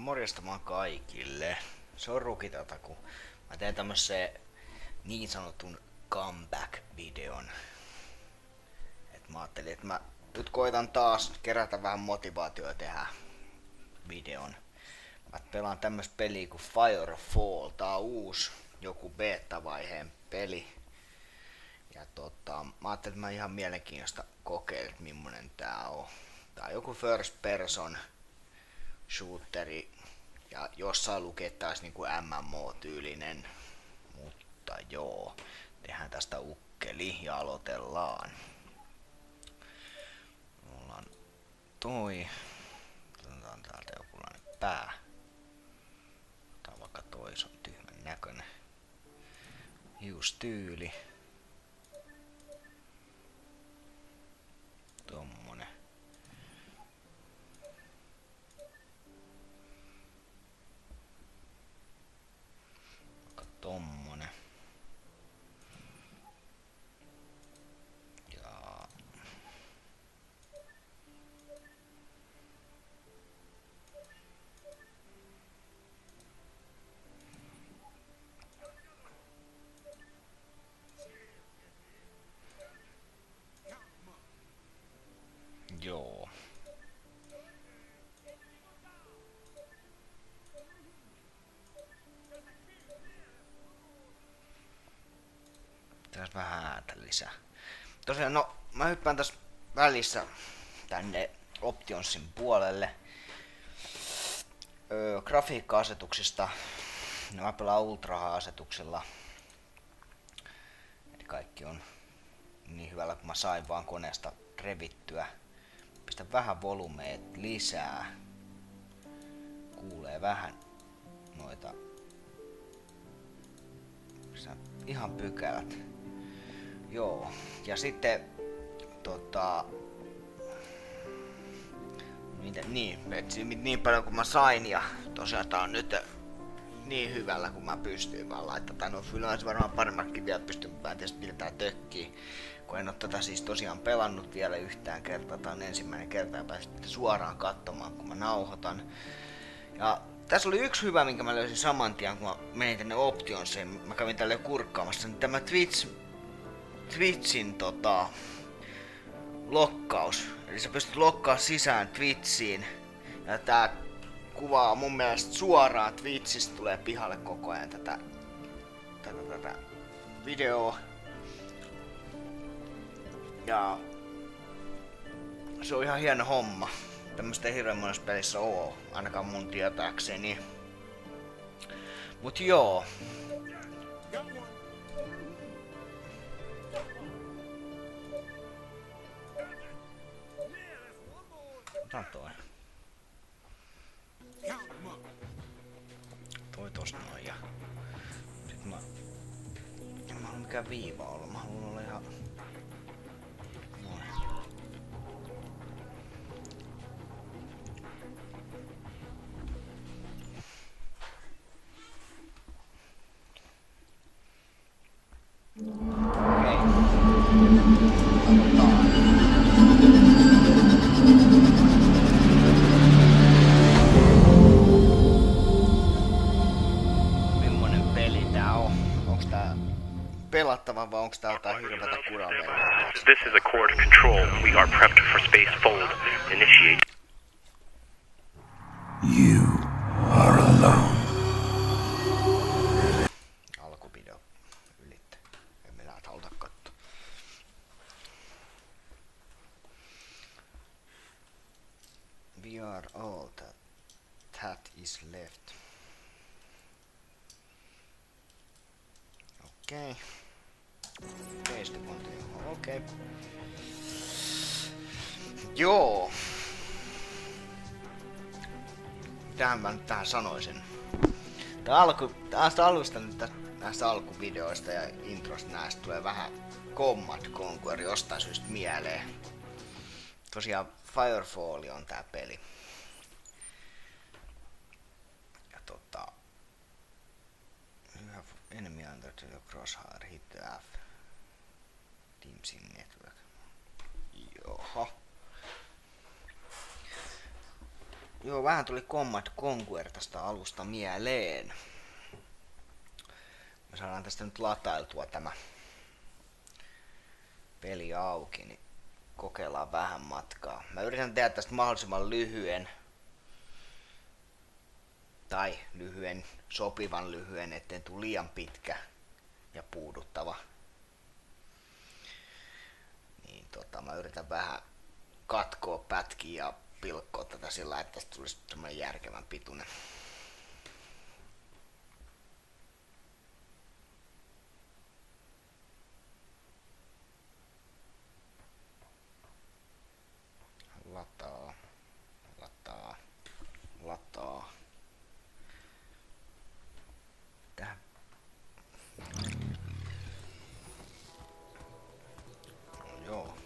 Morjesta vaan kaikille. Se on Rukitata, kun mä teen tämmösen niin sanotun comeback-videon. Et mä ajattelin, että mä nyt koitan taas kerätä vähän motivaatioa tehdä videon. Mä pelaan tämmöstä peliä kuin Firefall. Tää on uusi joku beta-vaiheen peli. Ja mä ajattelin, että mä ihan mielenkiintoista kokeilla, että millainen tää on. Tää on joku first person shooteri. Ja jossain lukee taas niinku MMO-tyylinen. Mutta joo, tehdään tästä ukkeli ja aloitellaan. Ollaan toi. Otetaan täältä jokinlainen pää. Otetaan vaikka toi, se on tyhmän näköinen. Hiustyyli. Tommonen. Vaikka tommonen. Ja joo. Tässä vähän ääntä lisää. Tosiaan, no, mä hyppään tässä välissä tänne Optionsin puolelle. Grafiikka-asetuksista. No, mä pelaan Ultra-asetuksella. Eli kaikki on niin hyvällä, kun mä sain vaan koneesta revittyä. Pistä vähän volumeet lisää. Kuulee vähän noita. Pistän ihan pykälät. Joo. Ja sitten niin paljon kuin mä sain, ja tosiaan tää on nyt niin hyvällä kuin mä pystyin vaan laittamaan. No kyllä olisi varmaan paremmatkin vielä pystyn, mä en tiedä miltä tää tökkii. Kun en oo tätä siis tosiaan pelannut vielä yhtään kertaa, tää on ensimmäinen kerta ja pääsin suoraan katsomaan kun mä nauhoitan. Ja tässä oli yksi hyvä, minkä mä löysin saman tien kun mä menin tänne Optionsiin. Mä kävin tälle kurkkaamassa, niin tämä Twitchin lokkaus. Eli sä pystyt lokkaa sisään Twitchiin. Ja tää kuvaa mun mielestä suoraan Twitchistä, tulee pihalle koko ajan tätä videoa. Ja se on ihan hieno homma. Tämmöstä ei hirveän monessa pelissä oo, ainakaan mun tietääkseni. Mut joo. Otan toi. Toi tos noin ja sit en mä halua mikään viiva olla, mä haluan olla ihan noin. Okei. Mimmonen peli tää on? Onks tää pelattava vai onks tää jotain hirveätä kuranvelkaa? This is Accord Control. We are prepped for space fold. Initiate. You are alone. Alkuvideo ylitte. En minä haluta katsoa. We are all that is left. Okei. Paste continue. Okei. Joo. Mitähän mä nyt tähän sanoisin? Tästä alusta nyt näistä alkuvideoista ja introsta näistä tulee vähän Command Conquer jostain syystä mieleen. Tosiaan Firefall on tää peli. Ja you have enemy under your crosshair, hit the F. Teams in network. Joho. Joo, vähän tuli Command Conquer tästä alusta mieleen. Me saadaan tästä nyt latailtua tämä peli auki, niin kokeillaan vähän matkaa. Mä yritän tehdä tästä mahdollisimman lyhyen. Tai sopivan lyhyen, ettei tule liian pitkä ja puuduttava. Niin mä yritän vähän katkoa pätkiä ja pilkkoa tätä sillä, että tästä tulisi semmoinen järkevän pituinen. Lataa. Tähän. No joo.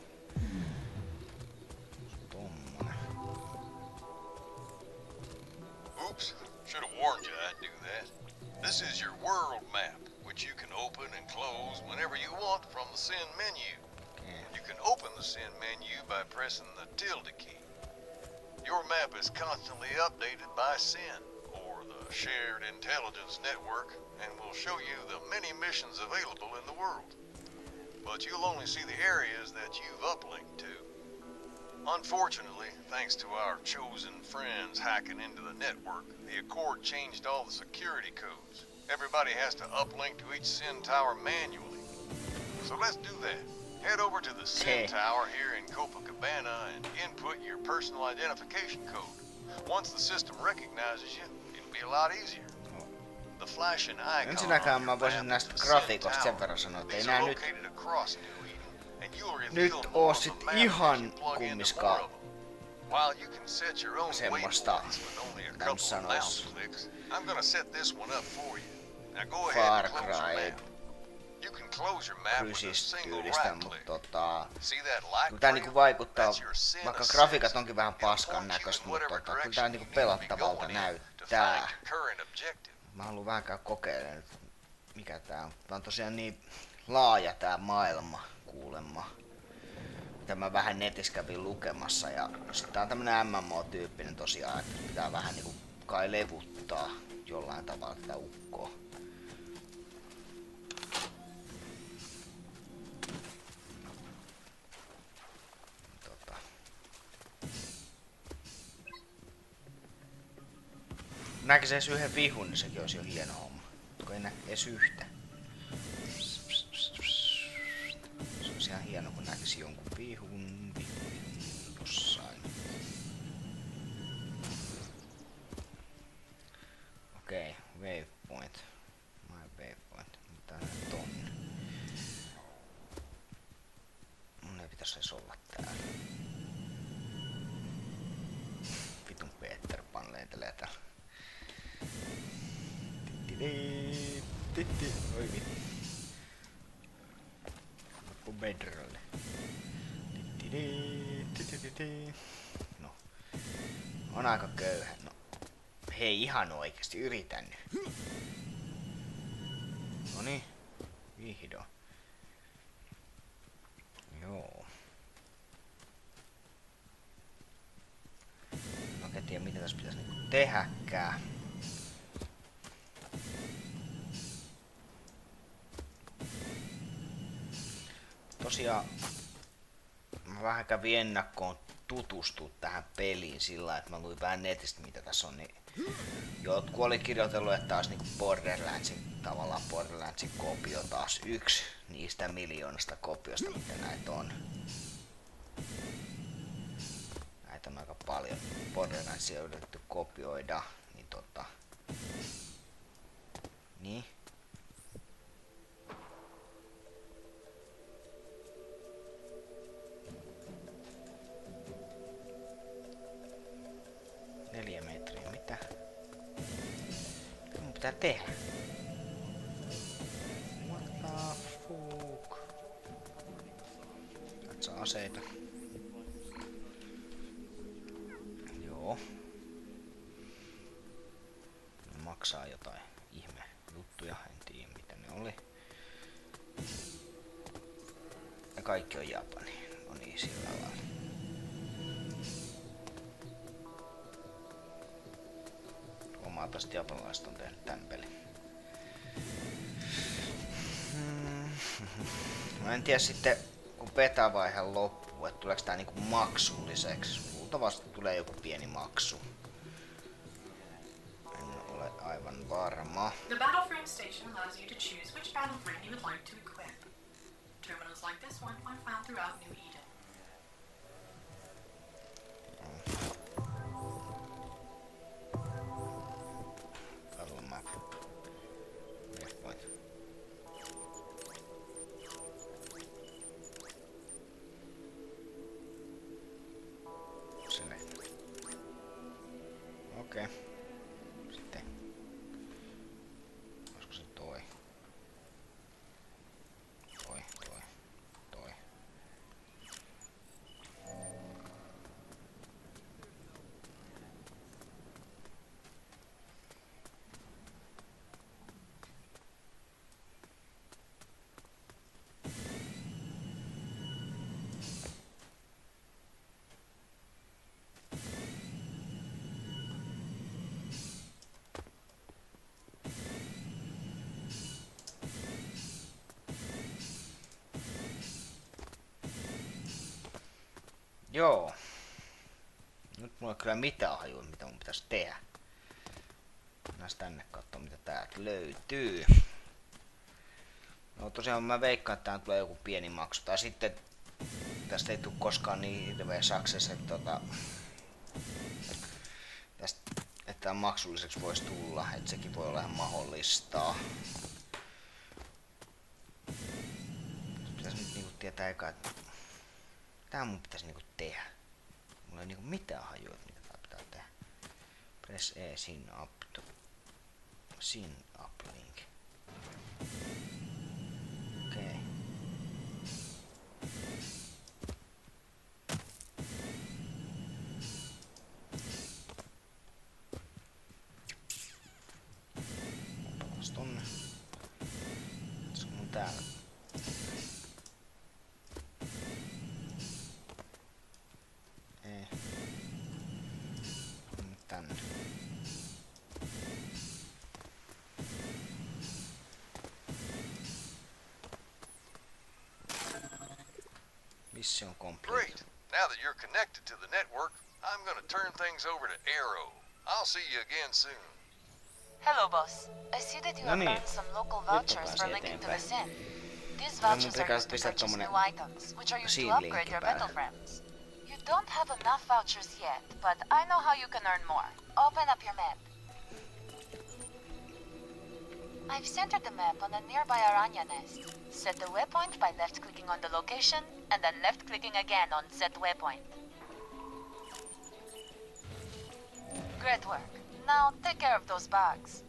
Tommonen. Oops, should have warned you I'd do that. This is your world map, which you can open and close whenever you want from the Sin menu. Okay. You can open the Sin menu by pressing the tilde key. Your map is constantly updated by Sin, or the Shared Intelligence Network, and will show you the many missions available in the world. But you'll only see the areas that you've uplinked to. Unfortunately, thanks to our chosen friends hacking into the network, the Accord changed all the security codes. Everybody has to uplink to each Sin Tower manually. So let's do that. Head over to the Sin Tower here in Copacabana and input your personal identification code. Once the system recognizes you, it'll be a lot easier. The flashing icon Ensinnäkään mä voisin näistä grafiikoista sen verran sanoa, että ei nää nyt oo sit ihan kummiskaan semmoista, mitä sanois, Far Cry Crysis-tyylistä, mutta kyllä tää niinku vaikuttaa, vaikka grafiikat onkin vähän paskan näköistä, mutta kyllä tää niinku pelattavalta näyttää. Mä haluan vähän käydä kokeilemaan, mikä tää on. Tää on tosiaan niin laaja tää maailma kuulemma, mitä mä vähän netissä kävin lukemassa. Ja sit tää on tämmönen MMO-tyyppinen tosiaan, että pitää vähän niinku kai levuttaa jollain tavalla tätä ukkoa. Näkis edes yhden vihun, niin sekin olisi jo hieno homma. Kun ei näe edes yhtä. Se olisi ihan hieno, kun näkisi jonkun vihun jossain. Okei, waypoint. My waypoint. Mitä nyt on? Mun ei pitäisi edes olla täällä. Vitun Peter Pan lentelee täällä. Oi vittu. Loppu bedrolle. No. On aika köyhä. No. Hei ihan oikeesti, yritän nyt. Noniin. Vihdoin. Joo. Mä en tiedä mitä tässä pitäisi niinku tehdäkään. Tosiaan mä vähän kävin ennakkoon tutustua tähän peliin sillä, että mä luin vähän netistä mitä tässä on, niin jotkut oli kirjoitellut, että taas niinku Borderlandsin kopio taas yksi niistä miljoonasta kopiosta mitä näitä on. Näitä on aika paljon. Borderlandsia on yritetty kopioida, niin niin. Pitää tehdä. What the fuck? Katso aseita. Joo. Ne maksaa jotain ihme juttuja, en tiedä mitä ne oli. Ja kaikki on Japani. No niin, sillä lailla. automaattisesti japanilaiset on tehnyt tän pelin. Mä en tiedä sitten, kun beta-vaihe loppuu, että tuleeko tää niinku maksulliseksi. Luultavasti tulee joku pieni maksu. En ole aivan varma. The Battleframe station allows you to choose which Battleframe you would like to equip. Terminals like this one are found throughout New Eden. Battle map. Waypoint. Select. Okei. Sitten. Olisiko se toi? Toi. Joo. Nyt mulla ei kyllä mitään hajua, mitä mun pitäisi tehdä. Mennään tänne katsomaan, mitä täältä löytyy. No tosiaan mä veikkaan, että täällä tulee joku pieni maksu. Tai sitten tästä ei tule koskaan niin hirveä success, että tästä, että tää maksulliseksi voisi tulla. Että sekin voi olla ihan mahdollista. Pitäis nyt niinku tietää eka, että tää mun pitäisi niinku tehdä. Mulla ei niinku mitään hajua, että mitä tää pitää tehdä. Press E, sign up link. Okei. Otetaan tonne. Se on täällä. Tänne. Mission complete. Great. Now that you're connected to the network, I'm gonna turn things over to Arrow. I'll see you again soon. Hello, boss. I see that you No have niin. earned some local vouchers for linking to the Sin. These vouchers are used to purchase new items, which are used to upgrade your battleframes. You don't have enough vouchers yet, but I know how you can earn more. Open up your map. I've centered the map on a nearby Aranya nest. Set the waypoint by left-clicking on the location, and then left-clicking again on set waypoint. Great work. Now take care of those bugs.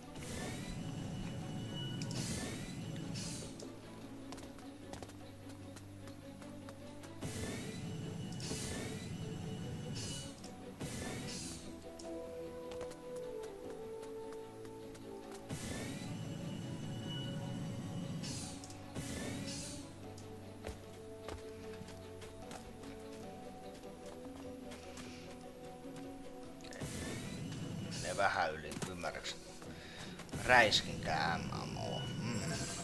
Menee vähän yli ymmärryksi. Räiskintä MMO.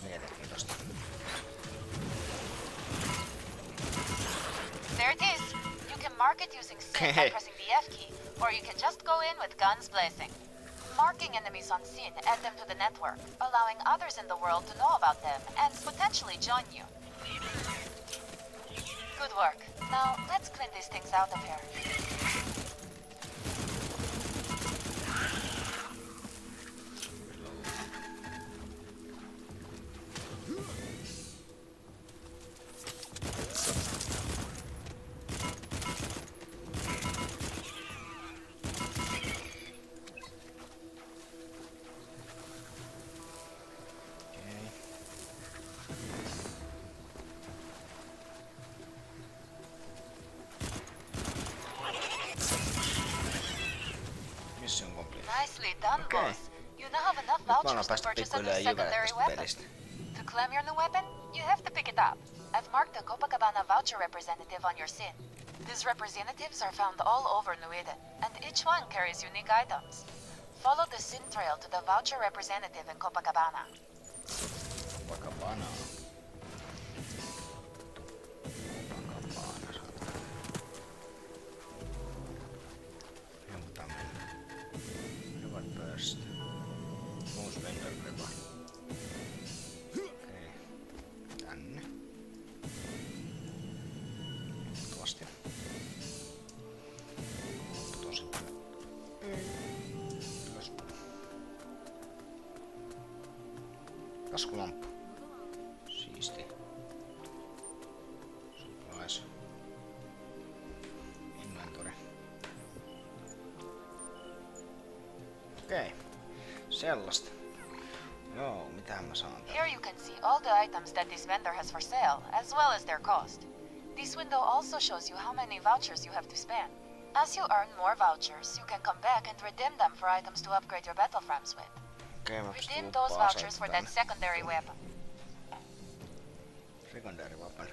Mielenkiintoista. There it is. You can mark it using Sin by pressing the F key, or you can just go in with guns blazing. Marking enemies on Sin add them to the network, allowing others in the world to know about them and potentially join you. Good work. Now let's clean these things out of here. Mission complete. Nicely done, Okay. boss. You now have enough Nyt mä alan vouchers to päästä purchase a new pikkuhiljaa jyvälle secondary tästä weapon. pelistä. To claim your new weapon, you have to pick it up. I've marked the Copacabana voucher representative on your Sin. These representatives are found all over New Eden, and each one carries unique items. Follow the Sin Trail to the voucher representative in Copacabana. Copacabana. Copacabana, saatana. Helpotaan mennä. Reward burst. Uusi vendor reward. Okei. Tänne. Tuosti. Tosi tänne. Ylös. Taskulamppu. Siisti. Supplies. Inventory. Okei. Sellaista. Joo, mitähän mä saan täältä? Here you can see all the items that this vendor has for sale, as well as their cost. This window also shows you how many vouchers you have to spend. As you earn more vouchers, you can come back and redeem them for items to upgrade your battleframes with. Okei, mä Redeem pystyn those luppaa vouchers for that asettaa secondary weapon. secondary weapon.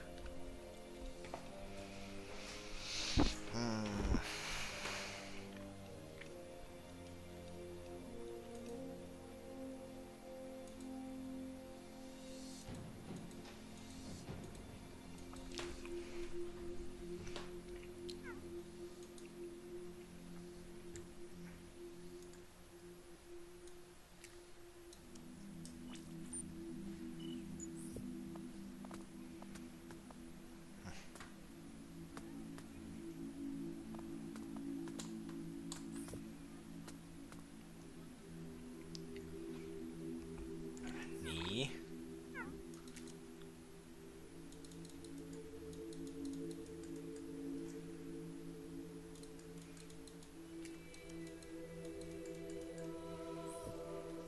Niin.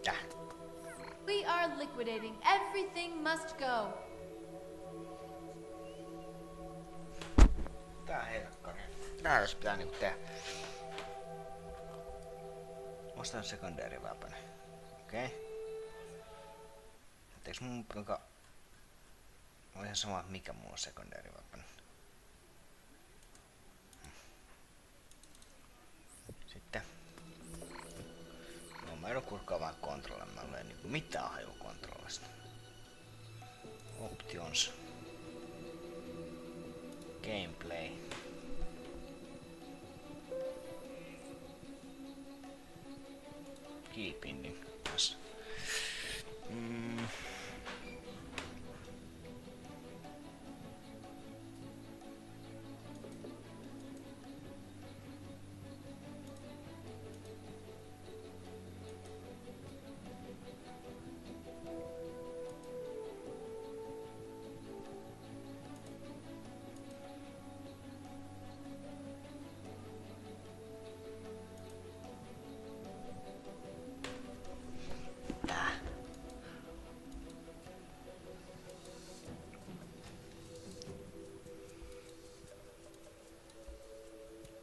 Täh. We are liquidating. Everything must go. Tää helkkari. Tää jos pitää niinku tehdä. Ostan secondary weapon. Okei. Eiks mun joka... On ihan sama mikä mulla on secondary weapon. Sitten. No mä joudun kurkkaa vaan kontrolle. Mä olen niinku mitään hajua kontrollista. Options. Gameplay. Keeping. Yes.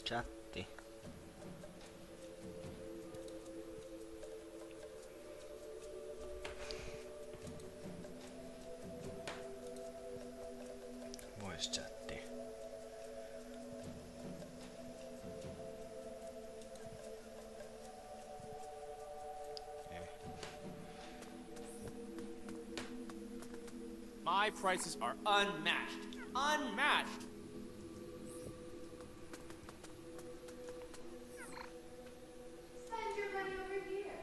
Chatti. Voice chatti. My prices are unmatched. Unmatched! Spend your money over here.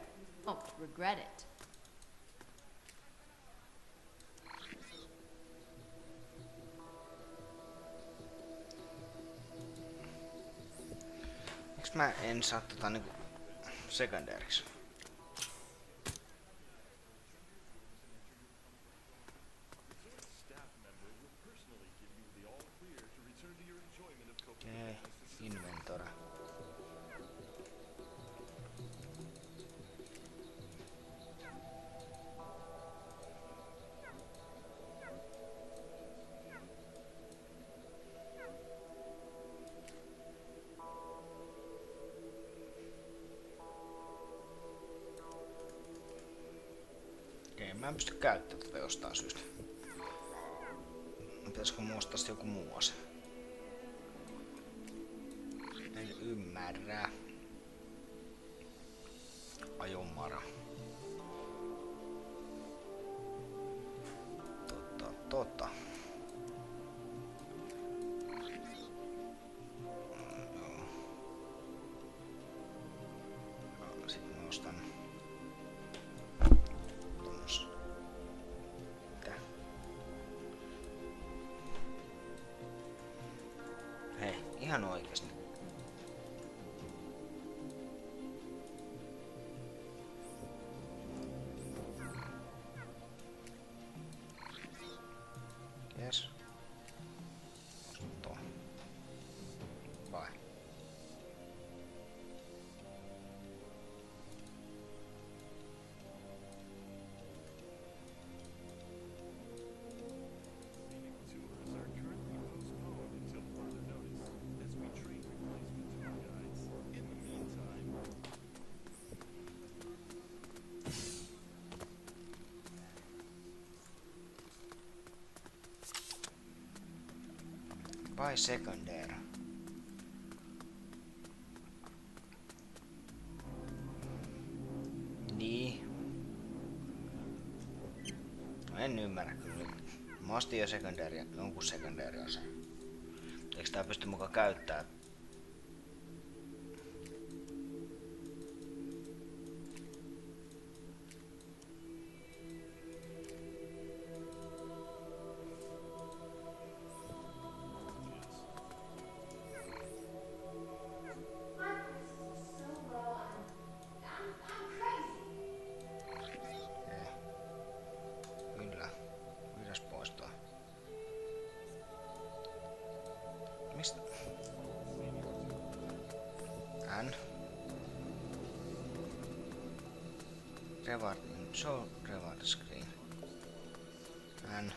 Won't regret it. Miksi mä en saa niinku secondaryksi? Okei, inventory. Okei, mä en pysty käyttämään tätä jostain syystä. Pitäisikö muistaa joku muu ase? En ymmärrä. Totta. Sitten mä ostan tommos. Mitä? Hei, ihan oikeesti. Yes. Tuo. Vai. Buy secondary. Niin. No en ymmärrä kyllä. Mä ostin jo secondary, jonkun secondary aseen. Eiks tää pysty mukaan käyttää? Kyllä. Mitäs poistaa? Mistä? N. Reward. Show reward screen. N.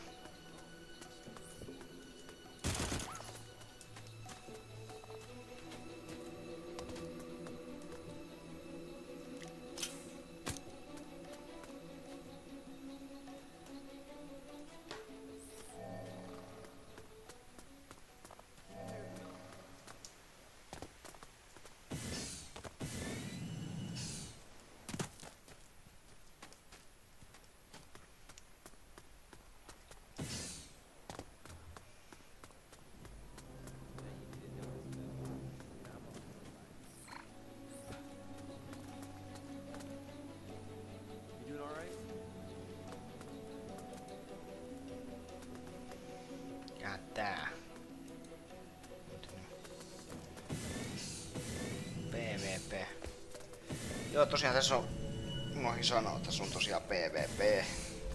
Ja tää. PvP. Joo, tosiaan tässä on, unohdin sanoa, tässä on tosiaan PvP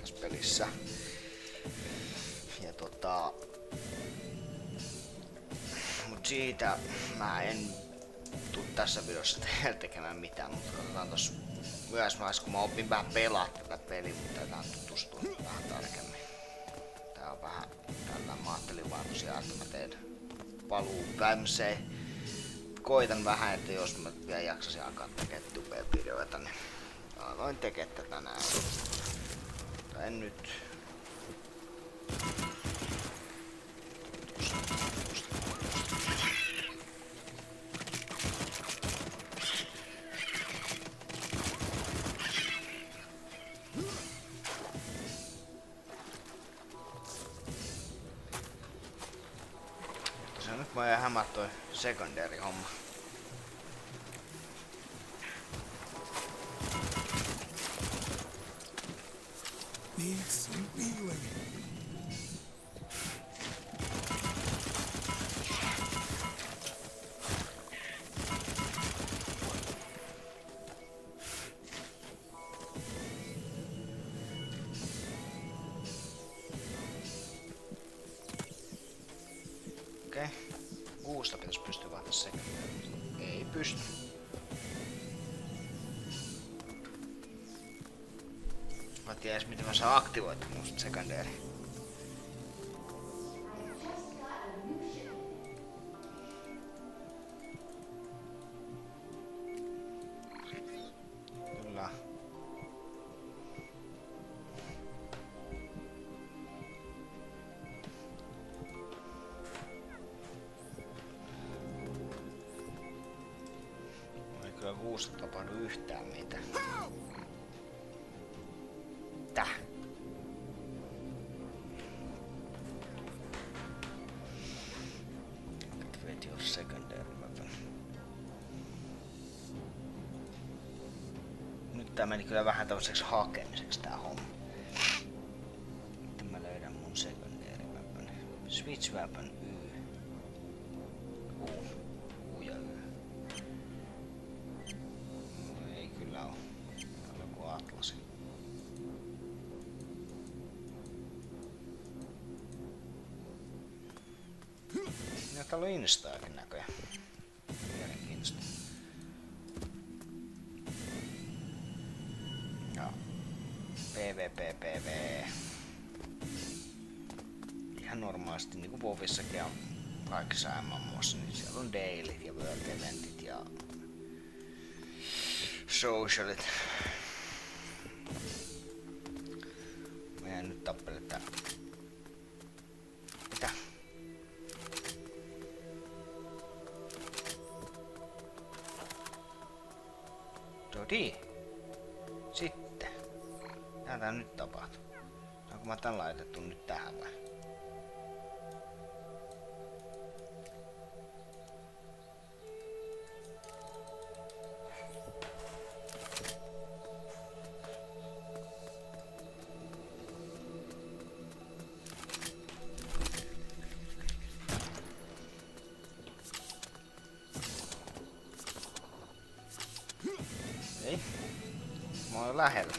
tässä pelissä. Ja mut siitä mä en tuu tässä videossa tekemään mitään, mutta katsotaan tossa myös vaiheessa, kun mä opin vähän pelaa tätä peliä, mutta tätä tutustua vähän tarkemmin. Tää on vähän tällä, mä ajattelin vaan tosiaan, että mä teen paluu tämmöiseen. Koitan vähän, että jos mä vielä jaksasin alkaa tekemään tube-videoita, niin aloin tekemään tätä näin. Tai en nyt. Tosiaan nyt mä jäin hämää toi secondary homma. Need some healing. Okei. Kuusta pitäis pystyä vahtaa sekä. Ei pysty. Mä en tiedä edes miten mä saan aktivoitua mun secondary. Kyllä. Ei kyllä kuusta tapahdu yhtään mitään. Täh. secondary weapon. Nyt tää meni kyllä vähän tämmöiseksi hakemiseksi tää homma. Miten mä löydän mun secondary weapon? Switch weapon Y. U ja Y. No, ei kyllä oo. Täällä on joku atlasi. Ja täällä on instaakin näköjään. Mielenkiintoista. Ja PvP. Ihan normaalisti niinku WoWissakin ja kaikissa MMOissa, niin siellä on dailyt ja world eventit ja socialit. Mä jään nyt tappele tää. Mitä? Dodi. Sitten. Mitä tää nyt tapahtuu? Onko mä tän laitettu nyt tähän vai? Ei. Mä oon jo lähellä.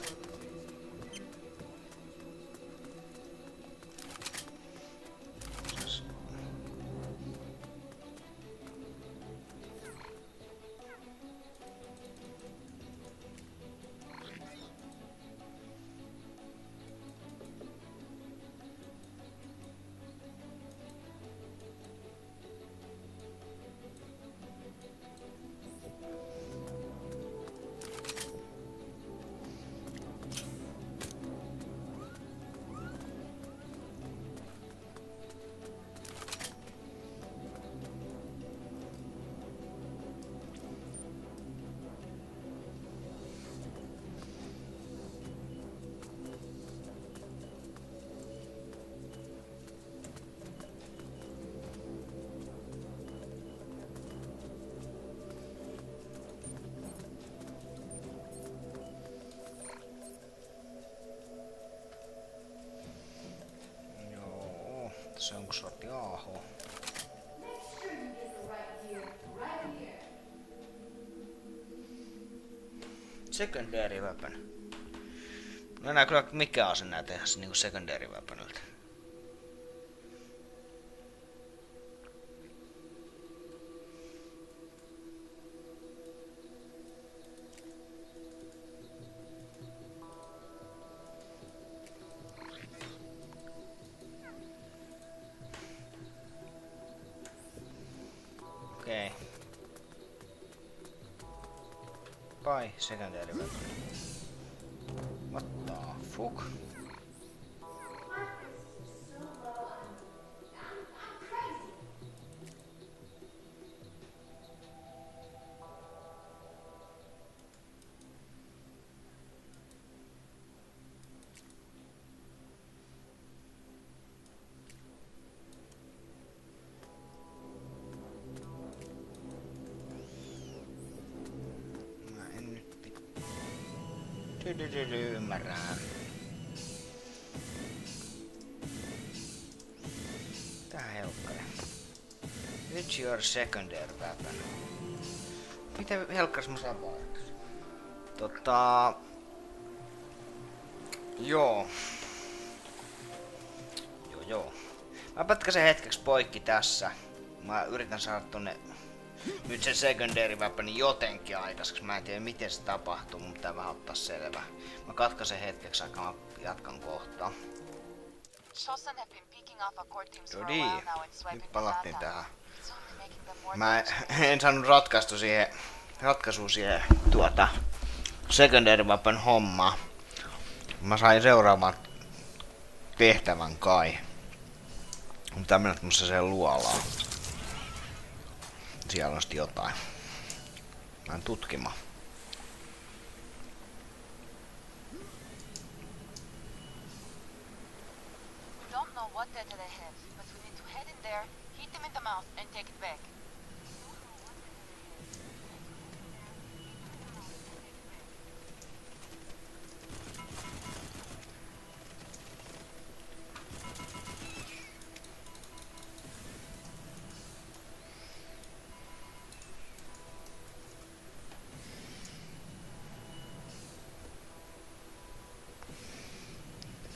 Se onko sortti AH? Secondary weapon. No enää kyllä mikä ase nää tehdä se niinku secondary weaponilta. Okei. Buy secondary weapon. What the fuck? Ymmärrän. Tää helkkari. Reach your secondary weapon. Mitä helkkas mä saan vaihtaa? Joo. Mä pätkäsen hetkeksi poikki tässä. Mä yritän saada tonne nyt sen secondary weaponin jotenkin aikaiseksi. Mä en tiedä miten se tapahtuu, mun pitää vähän ottaa selvää. Mä katkaisen hetkeksi aikaa, mä jatkan kohtaa. Jodi, nyt palattiin tähän. Mä en saanut ratkaisua siihen secondary weapon hommaa. Mä sain seuraavan tehtävän kai. Mun pitää mennä tämmöiseen luolaan. Siellä on sitten jotain. Mä en tutkimaan.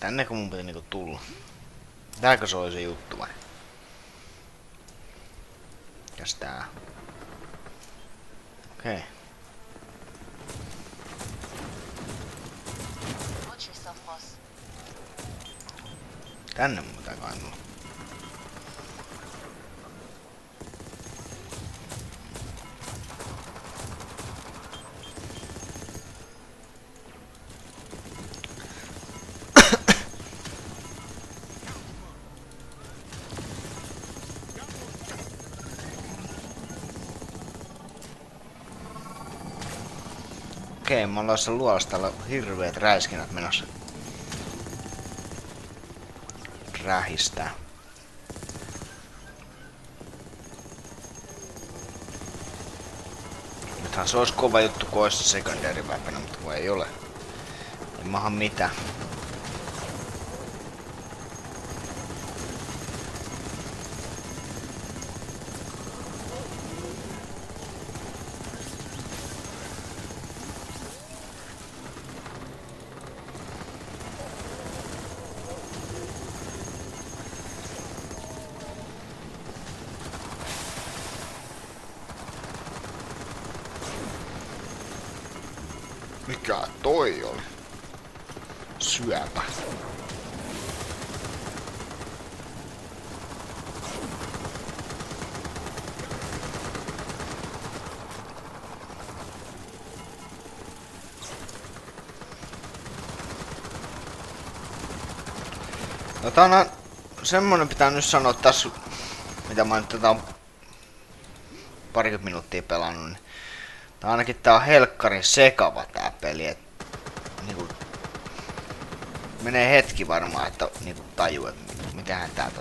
Tänne kun mun piti niinku tulla. Tääkö se oli se juttu vai? Mikäs tää? Okei. Okay. Watch yourself, boss. Tänne mun pitää kai tulla. Okei, me ollaan jossain luolassa, täällä on hirveet räiskinnät menossa. Rähistää. Nythän se olisi kova juttu, kun olisi secondary weapon, mutta kun ei ole. Ei maha mitään. Mikä toi oli? Syöpä. No tää on semmonen pitää nyt sanoa tässä, mitä mä nyt tätä on parikymmentä minuuttia pelannut, niin ainakin tää on helkkarin sekava tää peli, et niinku menee hetki varmaan, että niinku tajuu, että mitähän tää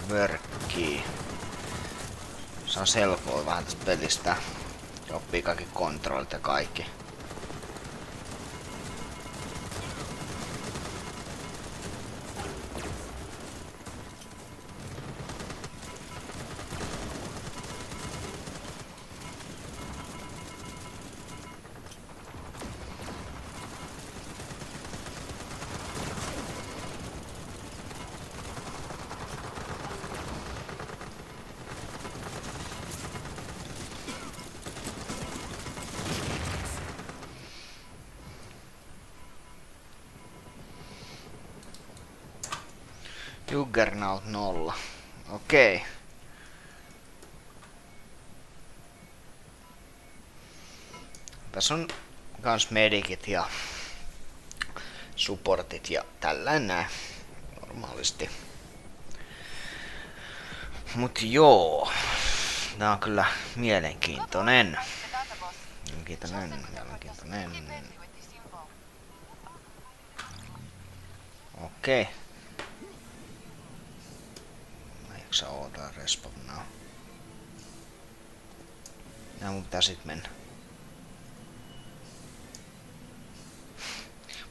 vörkkii. Saa selkoa vähän tästä pelistä. Ja oppii kaikki kontrollit ja kaikki. Juggernaut 0. Okei. Tässä on kans medikit ja supportit ja tällainen näin. Normaalisti. Mut joo. Tää on kyllä mielenkiintoinen. Mielenkiintoinen. Okei. Sä ootaan respawnaa. Ja mun pitää sit mennä.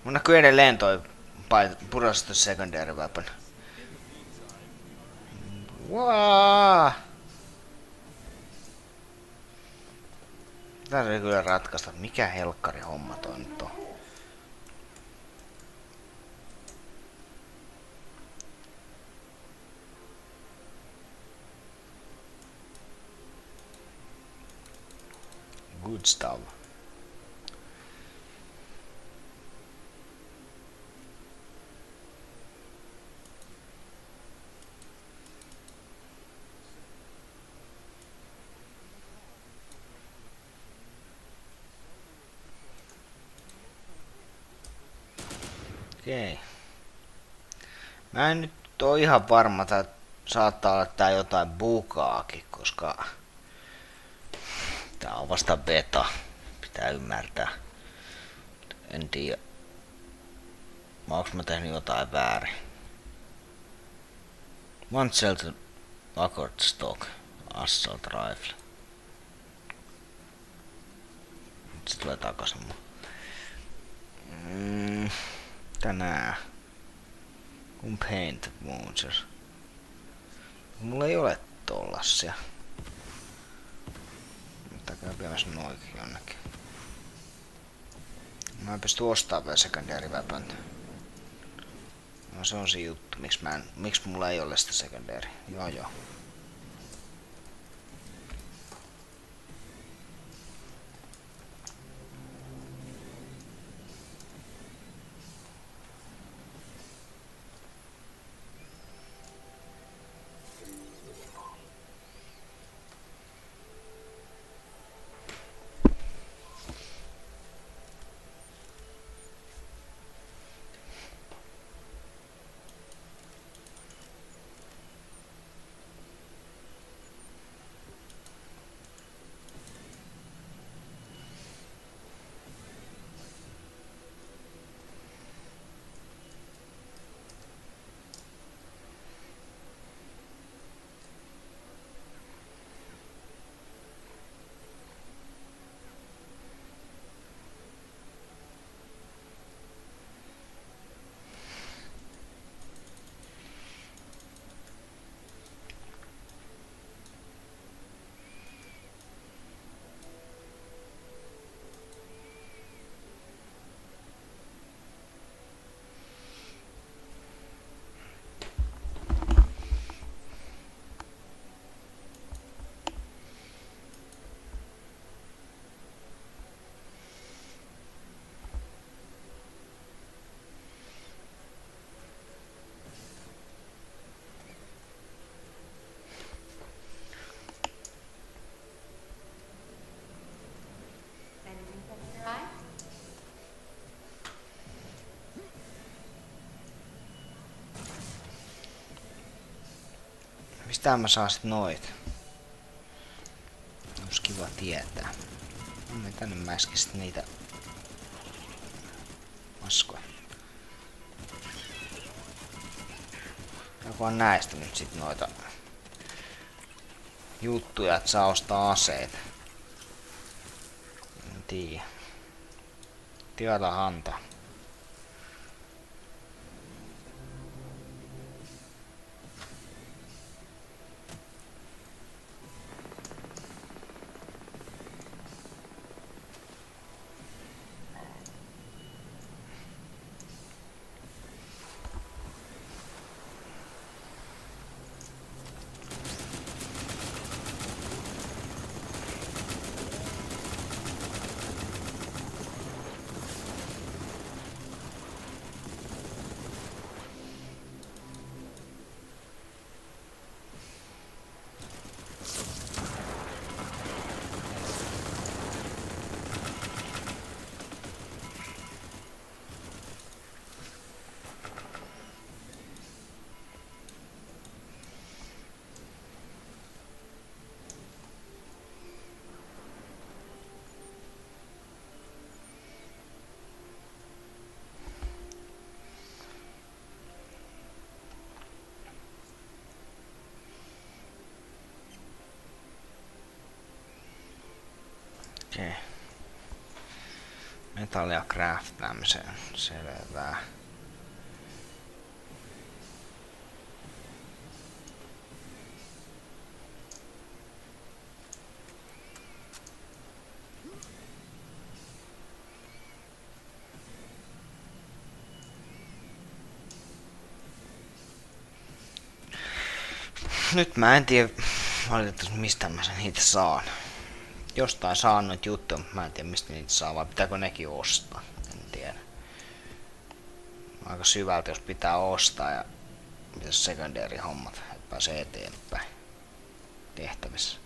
Mun näkyy edelleen toi purastus secondary weapon. Waa! Tässä ei kyllä ratkaista, mikä helkkari homma toi nyt on. Good stuff. Okei. Mä en nyt oo ihan varma, että saattaa olla tää jotain bugaakin, koska tää on vasta beta. Pitää ymmärtää. En tiedä. Onks mä tehnyt jotain väärin? One Shelter Accord Stock Assault Rifle. Nyt se tulee takaisin. Tänään. Kun Paint Launcher. Mulla ei ole tollasia. Mutta käy viemässä noikin jonnekin. Mä en pysty ostamaan vielä secondary weaponta. No se on se juttu, miksi mulla ei ole sitä secondary. Joo. Mistä mä saan sit noita? Olisi kiva tietää. Mä tänne mäskin sit niitä maskoja. Joku on näistä nyt sit noita juttuja, että saa ostaa aseita. En tiedä. Tilata hanta. Okei. Metallia craftaamiseen. Selvä. Nyt mä en tiedä valitettavasti mistä mä sen niitä saan. Jostain saan noita juttuja, mutta mä en tiedä mistä niitä saa, vai pitääkö nekin ostaa, en tiedä. Aika syvältä jos pitää ostaa ja pitäisi secondary hommat, että pääsee eteenpäin tehtävissä.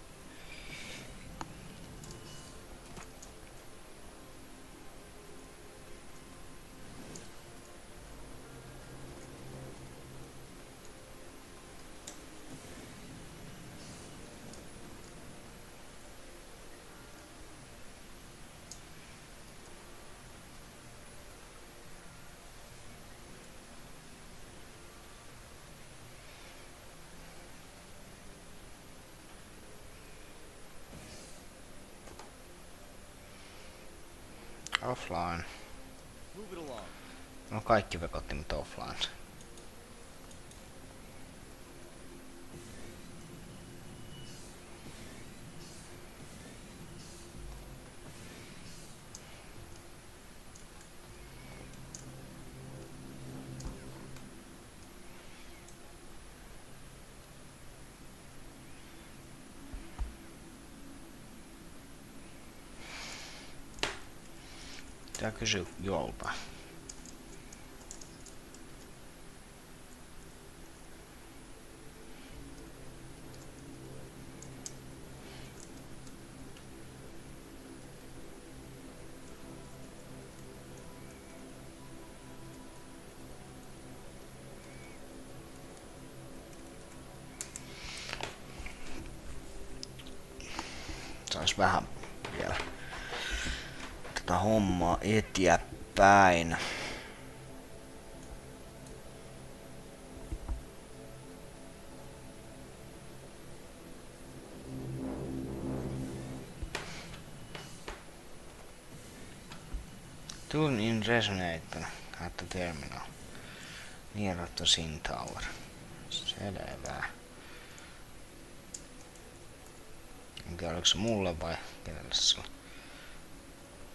Offline. No kaikki vekottimet offline. Tää kysyy joltain. Sais vähän vielä tätä hommaa eteenpäin. Tune in resonator at the terminal. Near the SIN tower. Selvä. En tiedä oliko se mulle vai kenelle se on.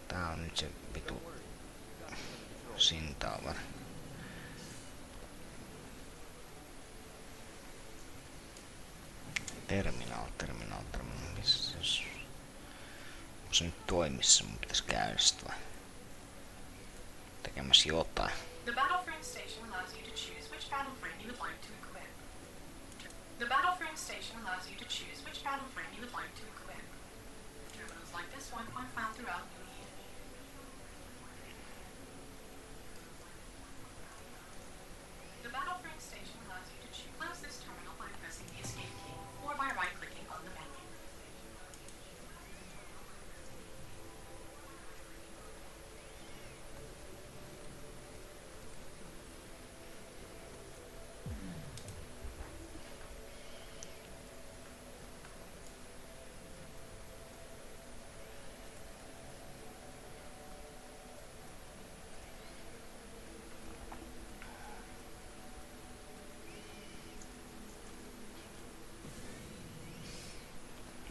Tää on nyt se vitu SIN tower. Terminal. Missä se on? Onko se nyt toimissa? Mun pitäis käydä sit vai? Tekemässä jotain. The Battlefront station allows you to choose which battleframe you would like to equip. The Battlefront station allows you to choose which battleframe you would like to equip. Terminals like this one are found throughout New Eden. The Battlefront station allows you to close this terminal by pressing the escape key or by right-clicking on the menu.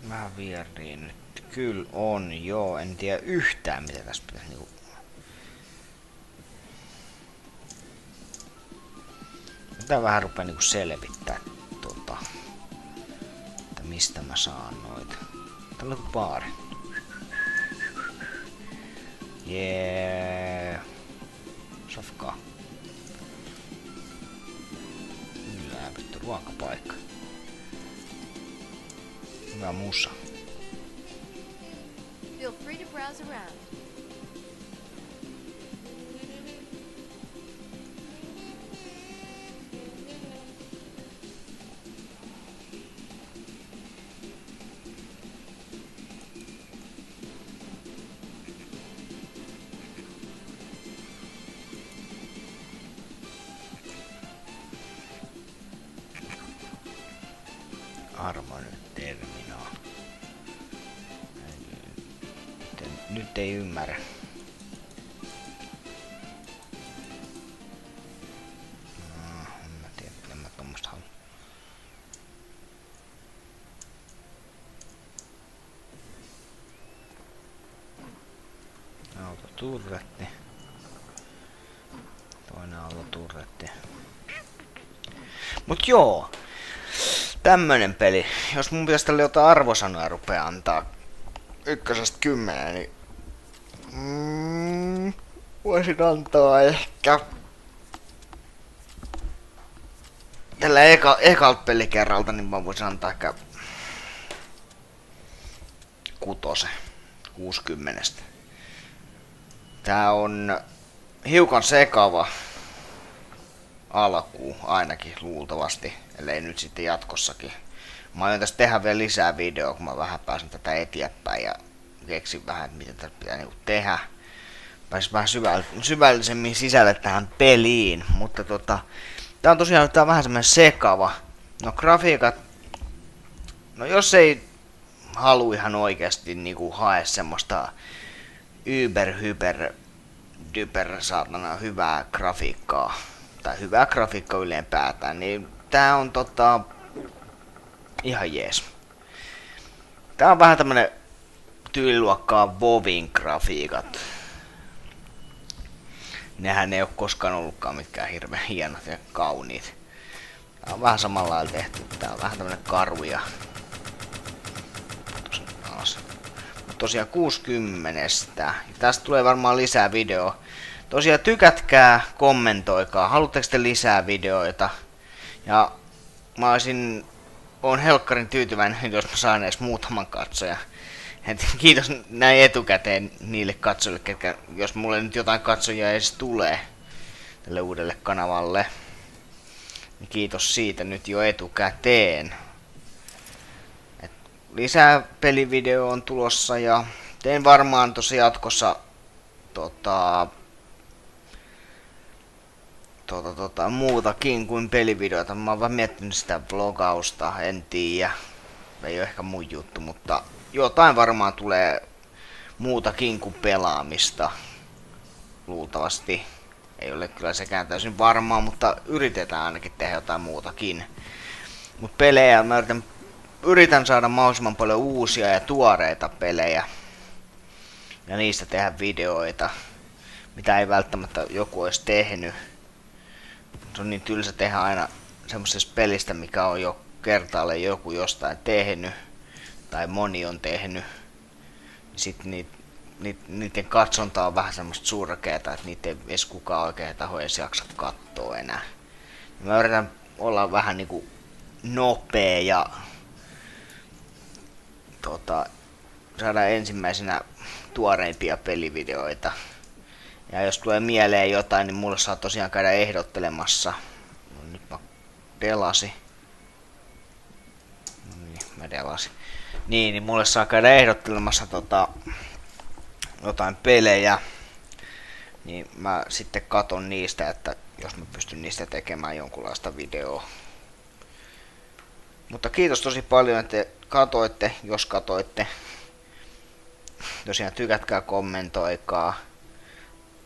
Vähän vieriin nyt. Kyllä on, joo. En tiedä yhtään mitä tässä pitäisi niinku... Tää vähän rupee niinku selvittää että mistä mä saan noita. Täällä on baari. Jee. Safkaa. Kyllä vittu ruokapaikka. Hyvä musa. Feel free to browse around. Armored terminal. Nyt ei ymmärrä. En mä tiedä, en mä tommosta halua. Autoturretti. Toinen autoturretti. Mut joo. Tämmönen peli. Jos mun pitäisi tälle jotain arvosanoja rupea antaa 1-10, niin voisin antaa ehkä tällä ekalta pelikerralta, niin mä voisin antaa ehkä 60. Tää on hiukan sekava alkuun ainakin luultavasti, ellei nyt sitten jatkossakin. Mä aion tästä tehdä vielä lisää videoa, kun mä vähän pääsen tätä eteenpäin ja keksin vähän, että miten tätä pitää niinku tehdä. Pääsis vähän syvällisemmin sisälle tähän peliin, mutta tää on tosiaan tää on vähän semmonen sekava. No grafiikat, no jos ei halua ihan oikeasti niinku hae semmoista hyper saatana hyvää grafiikkaa, tai hyvää grafiikkaa yleenpäätään, niin tää on ihan jees. Tää on vähän tämmönen tyyliluokkaa WoWin grafiikat. Nehän ei oo koskaan ollutkaan mitkään hirveen hienot ja kauniit. Tää on vähän samalla lailla tehty. Tää on vähän tämmönen karu ja... tosiaan 60. Ja tästä tulee varmaan lisää videoa. Tosiaan tykätkää, kommentoikaa, haluatteko te lisää videoita. Ja mä oon helkkarin tyytyväinen, jos mä saan edes muutaman katsojan. Et kiitos näin etukäteen niille katsojille, ketkä, jos mulle nyt jotain katsojia edes tulee tälle uudelle kanavalle. Niin kiitos siitä nyt jo etukäteen. Et lisää pelivideo on tulossa ja teen varmaan tossa jatkossa muutakin kuin pelivideoita. Mä oon vaan miettinyt sitä vlogausta, en tiedä. Ei ole ehkä mun juttu, mutta jotain varmaan tulee muutakin kuin pelaamista. Luultavasti. Ei ole kyllä sekään täysin varmaa, mutta yritetään ainakin tehdä jotain muutakin. Mut pelejä, mä yritän saada mahdollisimman paljon uusia ja tuoreita pelejä. Ja niistä tehdä videoita, mitä ei välttämättä joku olisi tehnyt. Se on niin tylsä tehdä aina semmosesta pelistä, mikä on jo kertaalleen joku jostain tehnyt. Tai moni on tehnyt. Sitten niiden katsonta on vähän semmoista surkeeta, että niitä ei edes kukaan oikein taho edes jaksa kattoo enää. Ja mä yritän olla vähän niinku nopea ja saada ensimmäisenä tuoreimpia pelivideoita. Ja jos tulee mieleen jotain, niin mulle saa tosiaan käydä ehdottelemassa. No, nyt mä delasin. Mä delasin. Niin mulle saa käydä ehdottelemassa jotain pelejä. Niin mä sitten katon niistä, että jos mä pystyn niistä tekemään jonkunlaista videoa. Mutta kiitos tosi paljon, että katoitte, jos katoitte. Tosiaan tykätkää, kommentoikaa.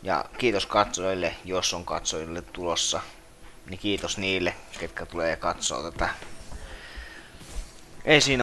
Ja kiitos katsojille, jos on katsojille tulossa. Niin kiitos niille, ketkä tulee ja katsoo tätä. Ei siinä